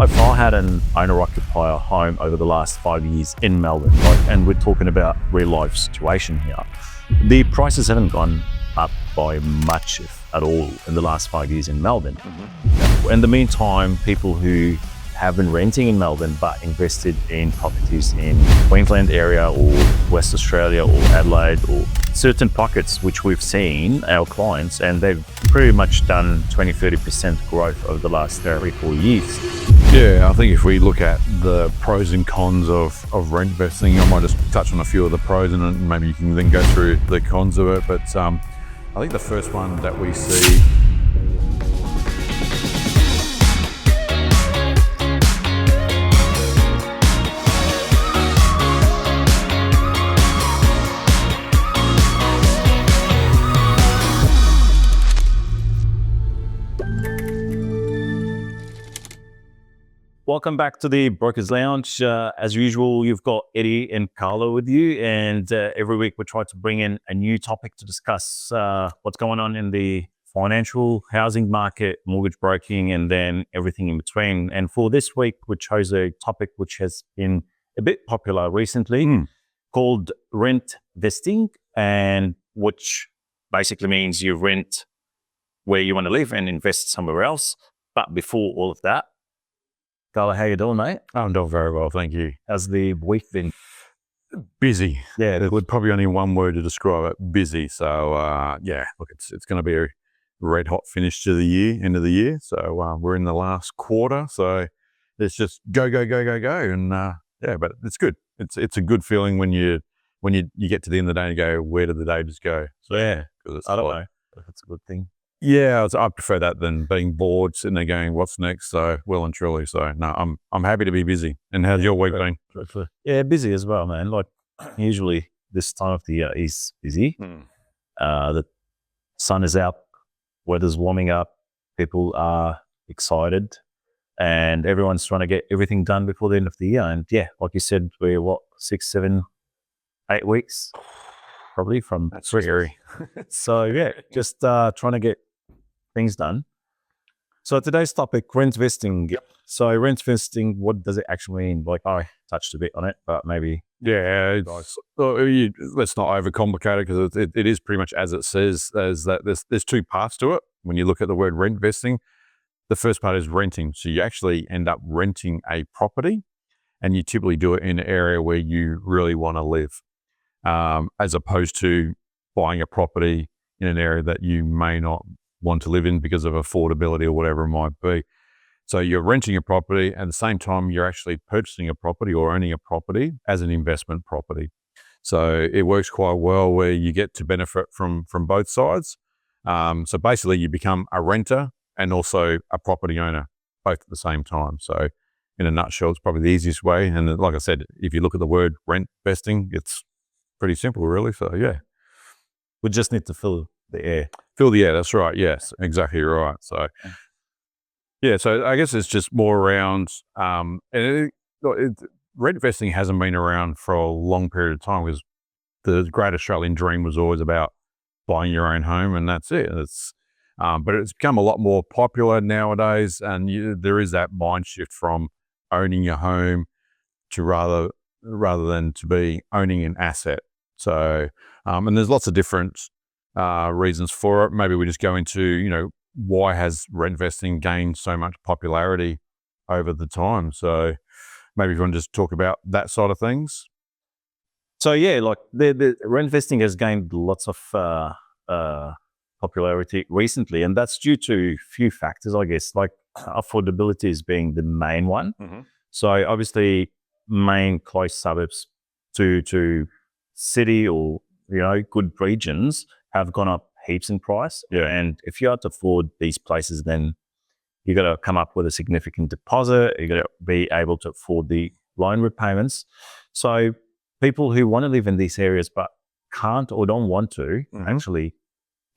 If I had an owner-occupier home over the last 5 years in Melbourne, and we're talking about real life situation here, the prices haven't gone up by much, if at all, in the last 5 years in Melbourne. In the meantime, people who have been renting in Melbourne but invested in properties in Queensland area or West Australia or Adelaide or certain pockets, which we've seen our clients, and they've pretty much done 20-30% growth over the last 3-4 years. Yeah, I think if we look at the pros and cons of rent investing, I might just touch on a few of the pros and then maybe you can then go through the cons of it. But I think the first one that we see Welcome back to the Brokers Lounge. As usual, you've got Eddie and Carlo with you, and every week we try to bring in a new topic to discuss what's going on in the financial housing market, mortgage broking, and then everything in between. And for this week, we chose a topic which has been a bit popular recently called rentvesting, and which basically means you rent where you want to live and invest somewhere else. But before all of that, Carlo, how you doing, mate? I'm doing very well, thank you. How's the week been? Busy. Yeah, There's probably only one word to describe it: busy. So yeah, look, it's going to be a red hot finish to the year, end of the year. So we're in the last quarter, so it's just go, and yeah, but it's good. It's a good feeling when you get to the end of the day and go, where did the day just go? So yeah, I don't know if it's a good thing. Yeah, I prefer that than being bored, sitting there going, what's next? So well and truly. So no, I'm happy to be busy. And how's your week been? Yeah, busy as well, man. Like usually this time of the year is busy. The sun is out, weather's warming up, people are excited, and everyone's trying to get everything done before the end of the year. And yeah, like you said, we're 6, 7, 8 weeks probably from That's scary. So yeah, just trying to get things done. So today's topic, rentvesting. Yep. So rentvesting, what does it actually mean? Like I touched a bit on it, but maybe. Yeah, let's not overcomplicate it, because it is pretty much as it says, as that there's two parts to it. When you look at the word rentvesting, the first part is renting. So you actually end up renting a property, and you typically do it in an area where you really want to live, as opposed to buying a property in an area that you may not want to live in because of affordability or whatever it might be. So you're renting a property, and at the same time you're actually purchasing a property or owning a property as an investment property. So it works quite well where you get to benefit from both sides. So basically you become a renter and also a property owner both at the same time. So in a nutshell, it's probably the easiest way. And like I said, if you look at the word rentvesting, it's pretty simple really. So yeah. We just need to fill the air. Fill the air, that's right. Yes, exactly right. So yeah, so I guess it's just more around, rentvesting hasn't been around for a long period of time, because the great Australian dream was always about buying your own home, and that's it. But it's become a lot more popular nowadays, and there is that mind shift from owning your home to rather than to be owning an asset. So, and there's lots of different reasons for it. Maybe we just go into, why has rentvesting gained so much popularity over the time? So maybe if you want to just talk about that side of things. So yeah, like the rentvesting has gained lots of popularity recently, and that's due to a few factors, I guess, like affordability is being the main one. So obviously main close suburbs to city or, good regions have gone up heaps in price. Yeah. And if you have to afford these places, then you got to come up with a significant deposit. You got to be able to afford the loan repayments. So people who want to live in these areas but can't or don't want to actually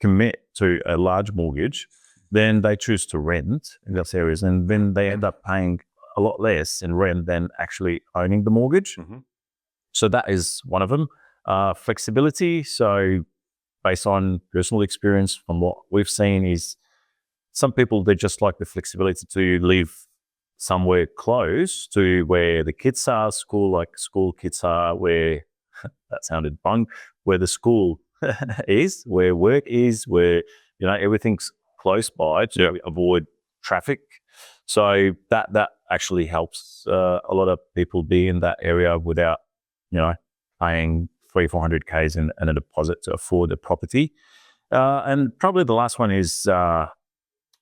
commit to a large mortgage, then they choose to rent in those areas, and then they end up paying a lot less in rent than actually owning the mortgage. So that is one of them. Flexibility. So based on personal experience from what we've seen is some people, they just like the flexibility to live somewhere close to where the kids are, school kids are, where that sounded fun, where the school is, where work is, where, everything's close by to avoid traffic. So that actually helps a lot of people be in that area without, paying 300-400 Ks in a deposit to afford a property. And probably the last one is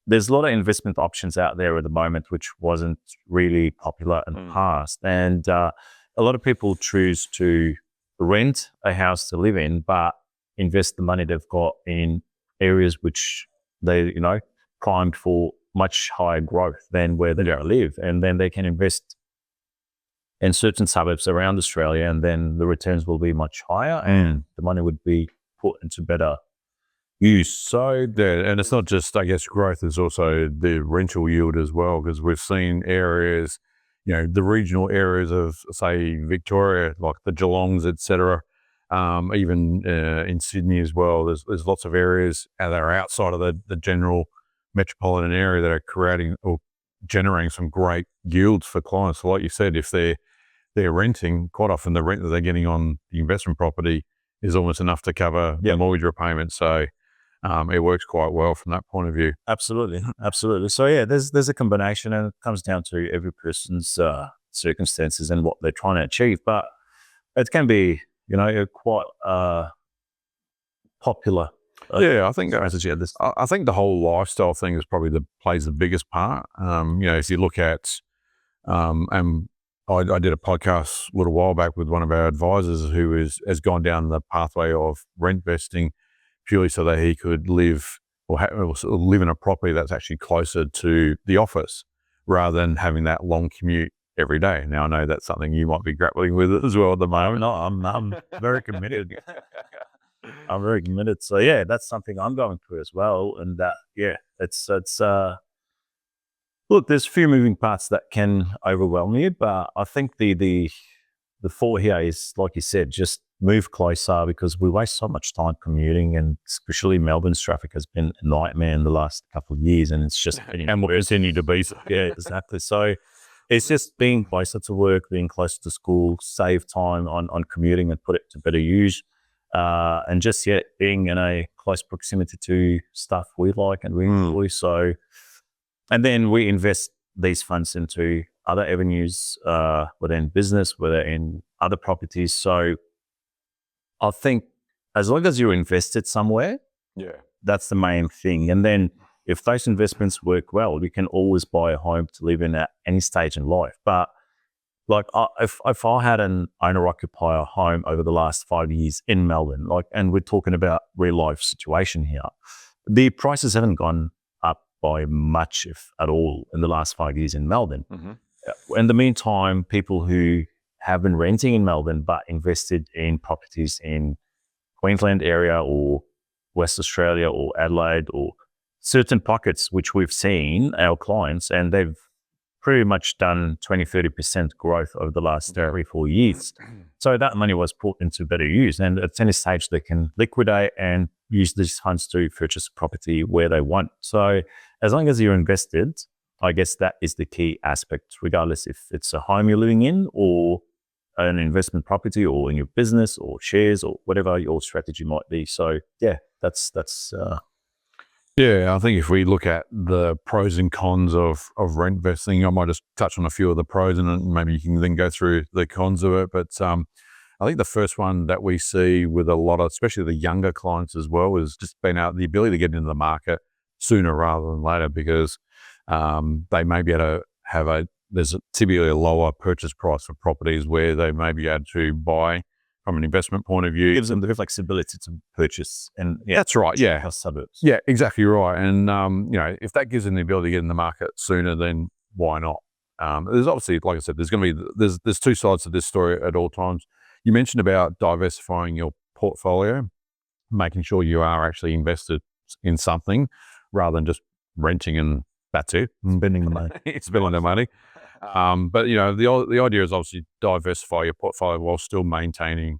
there's a lot of investment options out there at the moment, which wasn't really popular in the past. And a lot of people choose to rent a house to live in, but invest the money they've got in areas which they, primed for much higher growth than where they live. And then they can invest in certain suburbs around Australia, and then the returns will be much higher and the money would be put into better use. So, and it's not just, I guess, growth, is also the rental yield as well, because we've seen areas, the regional areas of, say, Victoria, like the Geelongs, etc. Even in Sydney as well, there's lots of areas that are outside of the general metropolitan area that are creating or generating some great yields for clients. So like you said, if they're renting, quite often the rent that they're getting on the investment property is almost enough to cover the mortgage repayment. So it works quite well from that point of view. Absolutely. So there's a combination, and it comes down to every person's circumstances and what they're trying to achieve. But it can be, quite popular. I think the whole lifestyle thing is probably plays the biggest part. If you look at, and I did a podcast a little while back with one of our advisors who has gone down the pathway of rent vesting purely so that he could live in a property that's actually closer to the office rather than having that long commute every day. Now, I know that's something you might be grappling with as well at the moment. No, I'm very committed. I'm very committed. So that's something I'm going through as well. And it's look, there's a few moving parts that can overwhelm you, but I think the thought here is, like you said, just move closer, because we waste so much time commuting, and especially Melbourne's traffic has been a nightmare in the last couple of years, and it's just and will continue to be so. Yeah, exactly. So it's just being closer to work, being closer to school, save time on commuting and put it to better use. And just being in a close proximity to stuff we like and we enjoy. So, and then we invest these funds into other avenues, whether in business, whether in other properties. So I think as long as you're invested somewhere, that's the main thing. And then if those investments work well, we can always buy a home to live in at any stage in life. But like if I had an owner-occupier home over the last 5 years in Melbourne, and we're talking about real life situation here, the prices haven't gone up by much, if at all, in the last 5 years in Melbourne. In the meantime, people who have been renting in Melbourne but invested in properties in Queensland area or West Australia or Adelaide or certain pockets, which we've seen our clients, and they've pretty much done 20-30% growth over the last 3-4 years. So that money was put into better use, and at any stage they can liquidate and use these funds to purchase a property where they want. So as long as you're invested, I guess that is the key aspect, regardless if it's a home you're living in or an investment property or in your business or shares or whatever your strategy might be. So that's I think if we look at the pros and cons of rent vesting, I might just touch on a few of the pros and then maybe you can then go through the cons of it. But I think the first one that we see with a lot of, especially the younger clients as well, is just being the ability to get into the market sooner rather than later, because they may be able to have there's typically a lower purchase price for properties where they may be able to buy from an investment point of view. It gives them the flexibility to purchase. And that's right. Yeah. Suburbs. Yeah, exactly right. And, if that gives them the ability to get in the market sooner, then why not? There's obviously, like I said, there's two sides to this story at all times. You mentioned about diversifying your portfolio, making sure you are actually invested in something rather than just renting and that's it. Spending the money. Spending the money. But the idea is obviously diversify your portfolio while still maintaining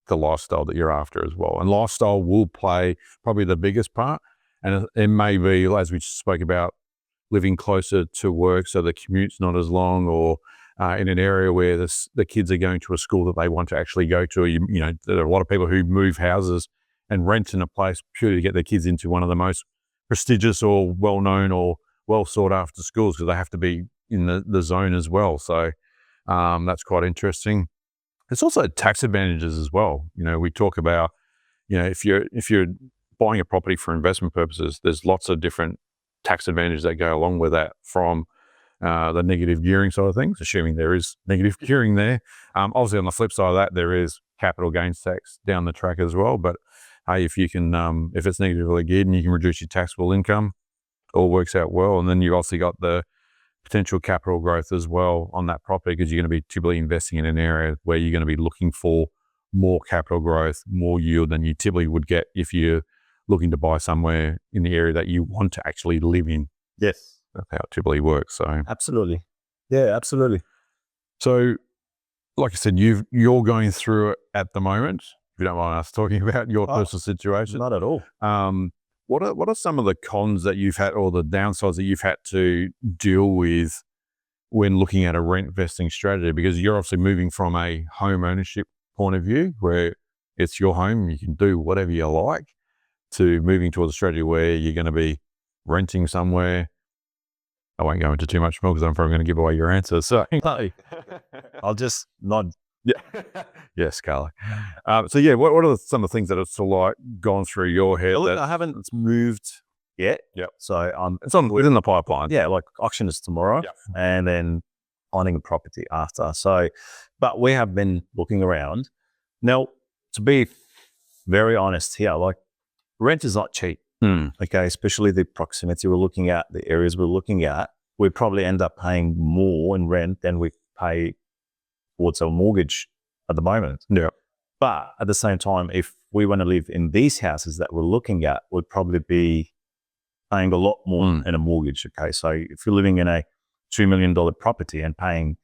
the lifestyle that you're after as well. And lifestyle will play probably the biggest part. And it may be, as we spoke about living closer to work so the commute's not as long, or in an area where the kids are going to a school that they want to actually go to. You know, there are a lot of people who move houses and rent in a place purely to get their kids into one of the most prestigious or well-known or well-sought-after schools, because they have to be in the zone as well. So that's quite interesting. There's also tax advantages as well. You know, we talk about, you know, if you're buying a property for investment purposes, there's lots of different tax advantages that go along with that, from the negative gearing side of things, assuming there is negative gearing there. Obviously, on the flip side of that, there is capital gains tax down the track as well. But hey, if you can, if it's negatively geared and you can reduce your taxable income, all works out well. And then you've also got the potential capital growth as well on that property, because you're going to be typically investing in an area where you're going to be looking for more capital growth, more yield than you typically would get if you're looking to buy somewhere in the area that you want to actually live in. Yes. That's how it typically works. So absolutely. Yeah, absolutely. So like I said, you're going through it at the moment. If you don't mind us talking about your personal situation. Not at all. What are some of the cons that you've had, or the downsides that you've had to deal with when looking at a rent vesting strategy? Because you're obviously moving from a home ownership point of view, where it's your home, you can do whatever you like, to moving towards a strategy where you're going to be renting somewhere. I won't go into too much more because I'm probably going to give away your answer. So I'll just nod. Yeah. Yes, Carlo. So yeah, what are some of the things that have sort of like gone through your head? Look, I haven't moved yet. Yep. So it's within the pipeline. Yeah, like auction is tomorrow. Yep. And then finding a property after. So, but we have been looking around. Now, to be very honest here, like, rent is not cheap. Okay, especially the proximity we're looking at, the areas we're looking at, we probably end up paying more in rent than we pay towards our mortgage at the moment. Yeah. But at the same time, if we want to live in these houses that we're looking at, we'd probably be paying a lot more in a mortgage. Okay, so if you're living in a $2 million property and paying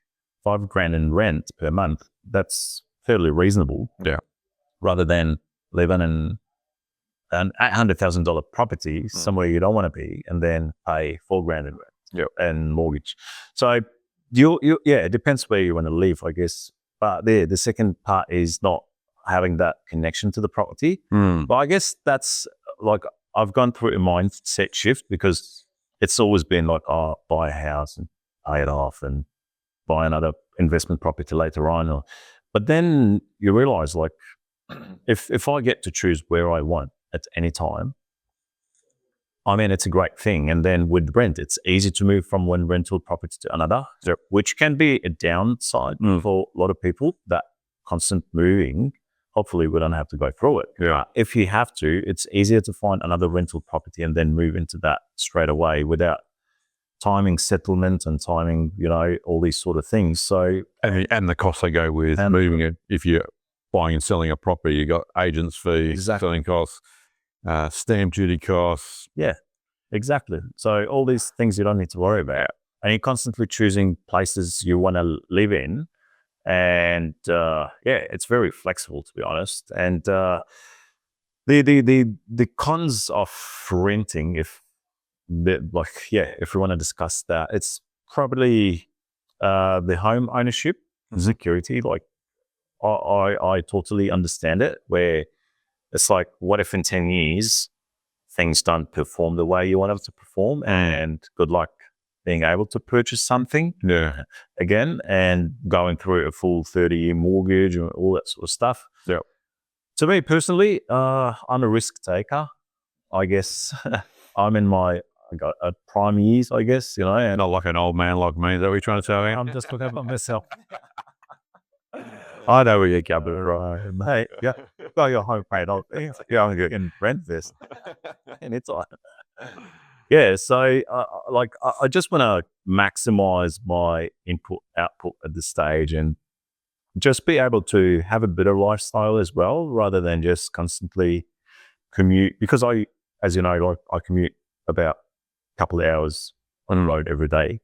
$5,000 in rent per month, that's fairly reasonable. Yeah. Rather than living in an $800,000 property somewhere you don't want to be, and then pay $4,000 in rent and mortgage. So it depends where you want to live, I guess. But the second part is not having that connection to the property. But I guess that's like, I've gone through a mindset shift, because it's always been like, oh, buy a house and pay it off and buy another investment property later on. But then you realize, like, if I get to choose where I want at any time, I mean, it's a great thing. And then with rent, it's easy to move from one rental property to another, which can be a downside for a lot of people, that constant moving. Hopefully we don't have to go through it. Yeah. If you have to, it's easier to find another rental property and then move into that straight away without timing settlement and timing, you know, all these sort of things. So and the costs they go with moving it. If you're buying and selling a property, you got agents fees, selling costs, stamp duty costs. Yeah, exactly. So all these things you don't need to worry about, and you're constantly choosing places you want to live in. And it's very flexible, to be honest. And the cons of renting, if we want to discuss that, it's probably the home ownership security. Like, I totally understand it, where it's like, what if in 10 years things don't perform the way you want them to perform, and good luck being able to purchase something again, and going through a full 30-year mortgage and all that sort of stuff. Yeah. To me personally, I'm a risk taker, I guess. I'm in my prime years, I guess, you know. And not like an old man like me. Is that what you're trying to tell me? I'm just looking about myself. I know where you're coming from, mate. Yeah, got your home paid off. Yeah, I'm in Rentvesting, and it's on. Yeah, so I just want to maximize my input output at this stage, and just be able to have a better lifestyle as well, rather than just constantly commute. Because as you know, I commute about a couple of hours on the road every day.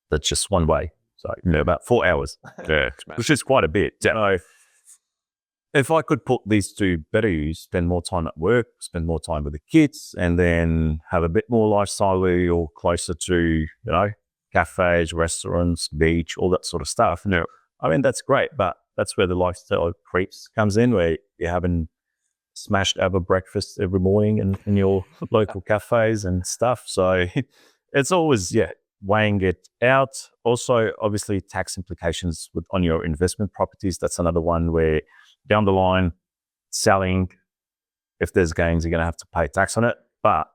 That's just one way. So, about 4 hours, which is quite a bit. So if I could put these two better use, spend more time at work, spend more time with the kids, and then have a bit more lifestyle where you're closer to, cafes, restaurants, beach, all that sort of stuff. Yeah. I mean, that's great, but that's where the lifestyle creeps comes in, where you're having smashed over breakfast every morning in your local cafes and stuff. So it's always, weighing it out. Also, obviously, tax implications on your investment properties. That's another one where down the line, selling, if there's gains, you're going to have to pay tax on it, but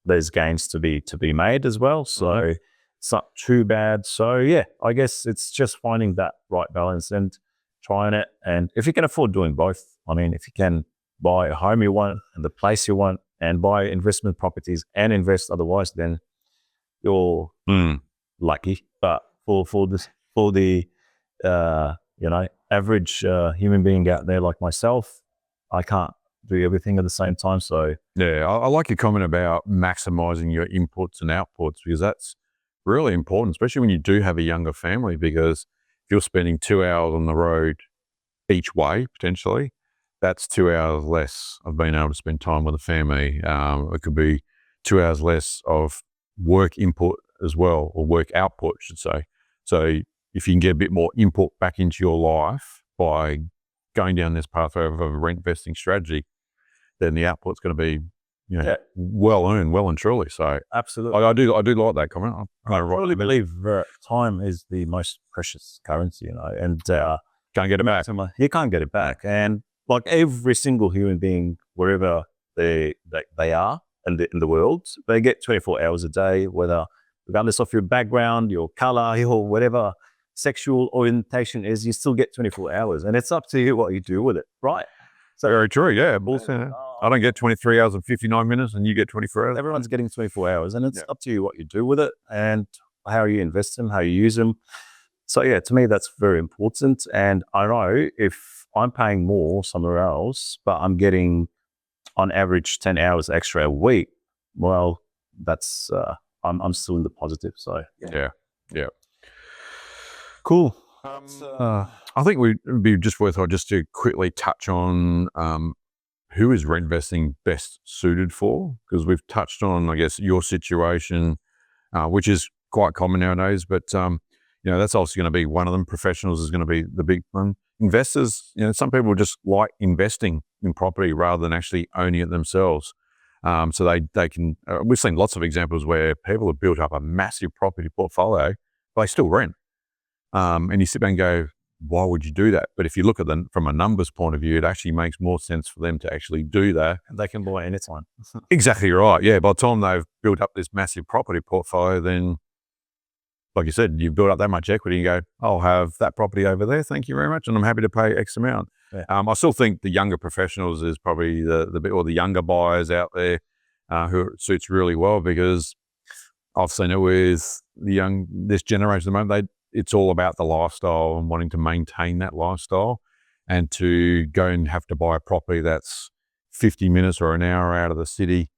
there's gains to be made as well. So it's not too bad. So I guess it's just finding that right balance and trying it. And if you can afford doing both, I mean, if you can buy a home you want and the place you want and buy investment properties and invest otherwise, then you're lucky. But for the average human being out there like myself, I can't do everything at the same time. So I like your comment about maximizing your inputs and outputs, because that's really important, especially when you do have a younger family, because if you're spending 2 hours on the road each way, potentially, that's 2 hours less of being able to spend time with the family. It could be 2 hours less of work input as well, or work output, I should say. So if you can get a bit more input back into your life by going down this pathway of a rent vesting strategy, then the output's going to be, well earned, well and truly. So absolutely, I do like that comment. I really believe time is the most precious currency, and can't get it back. You can't get it back, and like every single human being, wherever they are in the world, they get 24 hours a day, whether regardless of your background, your color, your whatever sexual orientation is, you still get 24 hours, and it's up to you what you do with it, right? So very true, yeah. I don't get 23 hours and 59 minutes, and you get 24 hours. Everyone's getting 24 hours, and it's up to you what you do with it and how you invest them, how you use them. So to me, that's very important. And I know if I'm paying more somewhere else, but I'm getting on average 10 hours extra a week, well, that's I'm still in the positive. So yeah. Cool. I think it'd be just worthwhile just to quickly touch on who is rent vesting best suited for, because we've touched on, I guess, your situation, which is quite common nowadays, but that's also going to be one of them. Professionals is going to be the big one. Investors, some people just like investing in property rather than actually owning it themselves. So they can, we've seen lots of examples where people have built up a massive property portfolio, but they still rent. And you sit back and go, why would you do that? But if you look at them from a numbers point of view, it actually makes more sense for them to actually do that. And they can buy anytime. Exactly right. Yeah. By the time they've built up this massive property portfolio, then, like you said, you've built up that much equity and you go, I'll have that property over there. Thank you very much. And I'm happy to pay X amount. Yeah. I still think the younger professionals is probably the younger buyers out there who it suits really well, because I've seen it with this generation at the moment. It's all about the lifestyle and wanting to maintain that lifestyle, and to go and have to buy a property that's 50 minutes or an hour out of the city.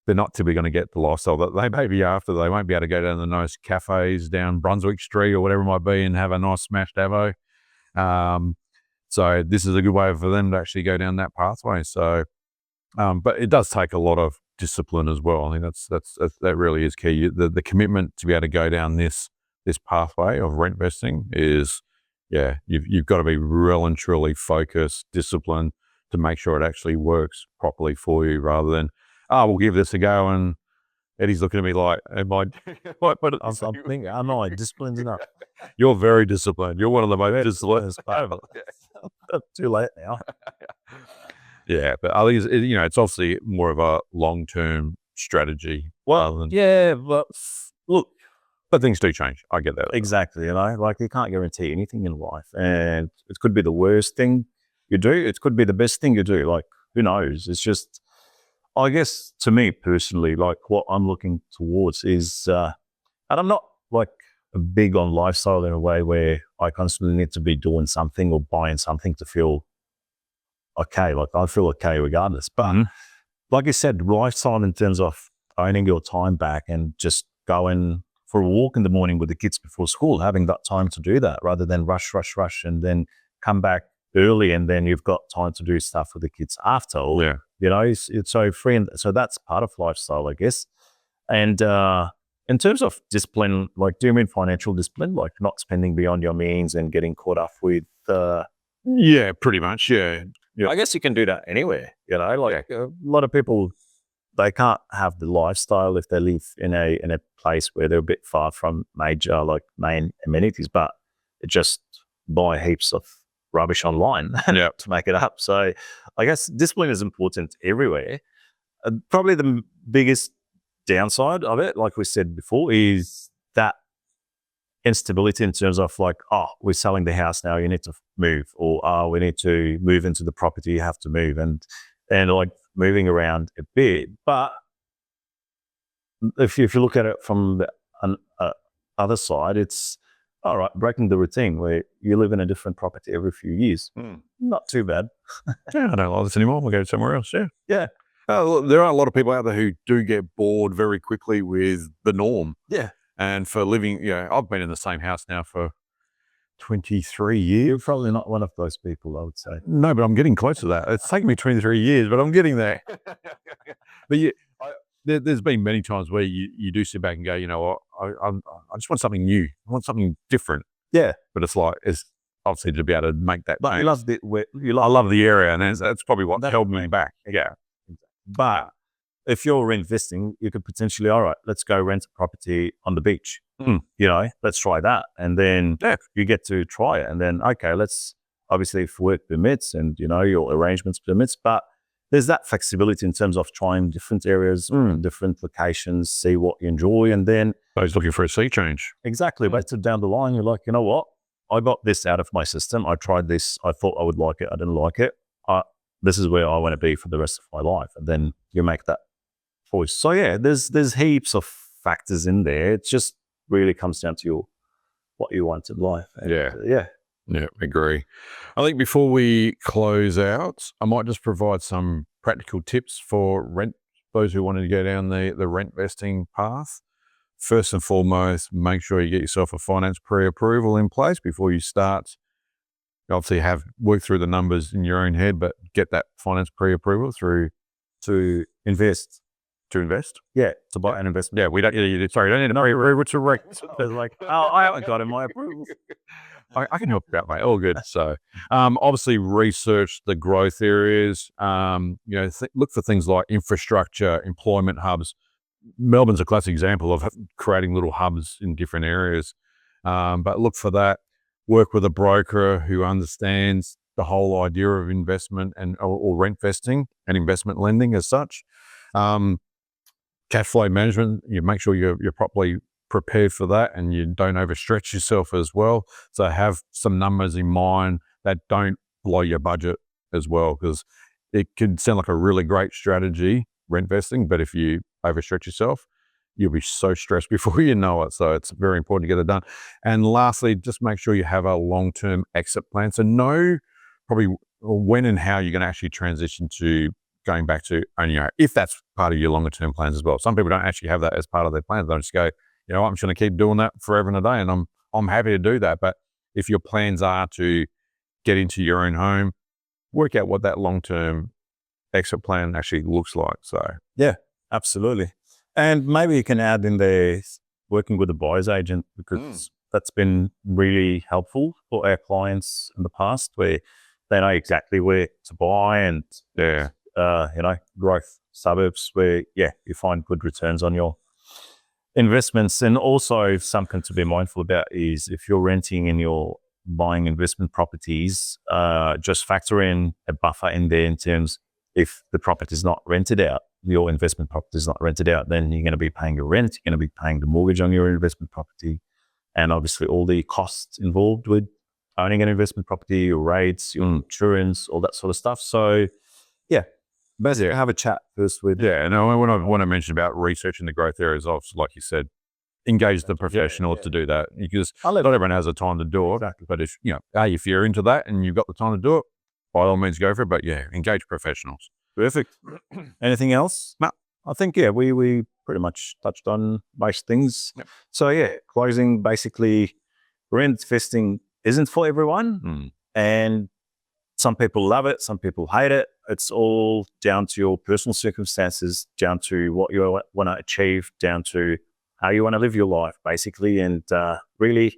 They're not typically going to get the lifestyle that they may be after. They won't be able to go down to the nice cafes down Brunswick Street or whatever it might be and have a nice smashed avo. So this is a good way for them to actually go down that pathway. So, but it does take a lot of discipline as well. I think that really is key. The commitment to be able to go down this pathway of rent vesting is, you've got to be real and truly focused, disciplined to make sure it actually works properly for you, rather than, we'll give this a go. And Eddie's looking at me like, am I disciplined enough? You're very disciplined. You're one of the most disciplined. Too late now. Yeah, but I think it's obviously more of a long-term strategy. Well, but look, but things do change. I get that. Exactly. Like you can't guarantee anything in life, and it could be the worst thing you do. It could be the best thing you do. Like, who knows? It's just, I guess, to me personally, like what I'm looking towards is, and I'm not like big on lifestyle in a way where I constantly need to be doing something or buying something to feel okay. Like I feel okay regardless. But like I said, lifestyle in terms of owning your time back and just going for a walk in the morning with the kids before school, having that time to do that rather than rush, and then come back early, and then you've got time to do stuff with the kids after. Or, Yeah. you know, it's so free, and so that's part of lifestyle, I guess. And in terms of discipline, like, do you mean financial discipline, like not spending beyond your means and getting caught up with? Yeah, pretty much. Yeah. Yeah. I guess you can do that anywhere. You know, like a lot of people, they can't have the lifestyle if they live in a place where they're a bit far from major, like, main amenities, but just buy heaps of rubbish online to make it up. So I guess discipline is important everywhere. Probably the biggest downside of it, like we said before, is that instability in terms of, like, oh, we're selling the house now, you need to move, or oh, we need to move into the property, you have to move, and like moving around a bit. But if you look at it from the other side, it's all right, breaking the routine where you live in a different property every few years. Not too bad. Yeah, I don't like this anymore. We'll go somewhere else. Yeah. Yeah. There are a lot of people out there who do get bored very quickly with the norm. Yeah. And for living, I've been in the same house now for 23 years. You're probably not one of those people, I would say. No, but I'm getting close to that. It's taken me 23 years, but I'm getting there. But there's been many times where you do sit back and go, you know what, I just want something new. I want something different. Yeah. But it's obviously to be able to make that. But change. I love the area, and that's probably what held me back. Yeah. But if you're reinvesting, you could potentially, all right, let's go rent a property on the beach. You know, let's try that. And then you get to try it. And then, okay, let's, obviously, if work permits and, you know, your arrangements permits, but there's that flexibility in terms of trying different areas, different locations, see what you enjoy. And then I was looking for a sea change. Exactly. But down the line, you're like, you know what? I got this out of my system. I tried this. I thought I would like it. I didn't like it. This is where I want to be for the rest of my life. And then you make that choice. So yeah, there's heaps of factors in there. It just really comes down to what you want in life. And, Yeah, agree. I think before we close out, I might just provide some practical tips for those who wanted to go down the rentvesting path. First and foremost, make sure you get yourself a finance pre-approval in place before you start. Obviously, work through the numbers in your own head, but get that finance pre-approval to invest. To invest? Yeah, to buy an investment. Yeah, we don't. Sorry, don't need to pre-approval to rent. It's like, oh, I haven't got in my approval. I can help you out, mate. All good. So, obviously, research the growth areas. Look for things like infrastructure, employment hubs. Melbourne's a classic example of creating little hubs in different areas. But look for that. Work with a broker who understands the whole idea of investment or rent vesting and investment lending as such. Cash flow management, you make sure you're properly prepared for that and you don't overstretch yourself as well. So have some numbers in mind that don't blow your budget as well, because it can sound like a really great strategy, rent vesting, but if you overstretch yourself, you'll be so stressed before you know it. So it's very important to get it done. And lastly, just make sure you have a long-term exit plan. So know probably when and how you're going to actually transition to going back to owning your own, if that's part of your longer-term plans as well. Some people don't actually have that as part of their plans. They just go, you know, I'm just going to keep doing that forever and a day, and I'm happy to do that. But if your plans are to get into your own home, work out what that long-term exit plan actually looks like. So yeah, absolutely. And maybe you can add in there working with a buyer's agent, because that's been really helpful for our clients in the past, where they know exactly where to buy and growth suburbs where you find good returns on your investments. And also something to be mindful about is if you're renting and you're buying investment properties, just factor in a buffer in there in terms, if the property is not rented out, your investment property is not rented out, then you're going to be paying your rent, you're going to be paying the mortgage on your investment property, and obviously all the costs involved with owning an investment property, your rates, your insurance, all that sort of stuff. So best to have a chat first with. Yeah, and when I mentioned about researching the growth areas, like you said, engage the professional to do that, because not everyone has the time to do it. Exactly. But if you're into that and you've got the time to do it, by all means go for it. But engage professionals. Perfect. Anything else? No. I think, we pretty much touched on most things. Yep. So closing, basically, rentvesting isn't for everyone. And Some people love it, some people hate it. It's all down to your personal circumstances, down to what you want to achieve, down to how you want to live your life, basically. And really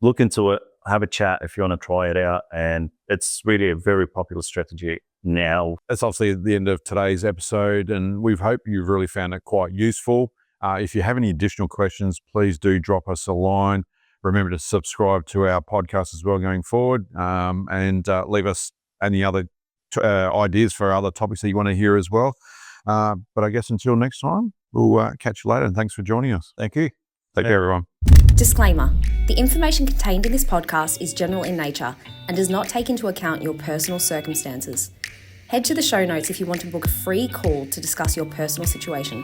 look into it, have a chat if you want to try it out. And it's really a very popular strategy now. That's obviously the end of today's episode, and we hope you've really found it quite useful. If you have any additional questions, please do drop us a line. Remember to subscribe to our podcast as well going forward, and leave us any other ideas for other topics that you want to hear as well. But I guess until next time, we'll catch you later, and thanks for joining us. Thank you. Take care, everyone. Disclaimer: the information contained in this podcast is general in nature and does not take into account your personal circumstances. Head to the show notes if you want to book a free call to discuss your personal situation.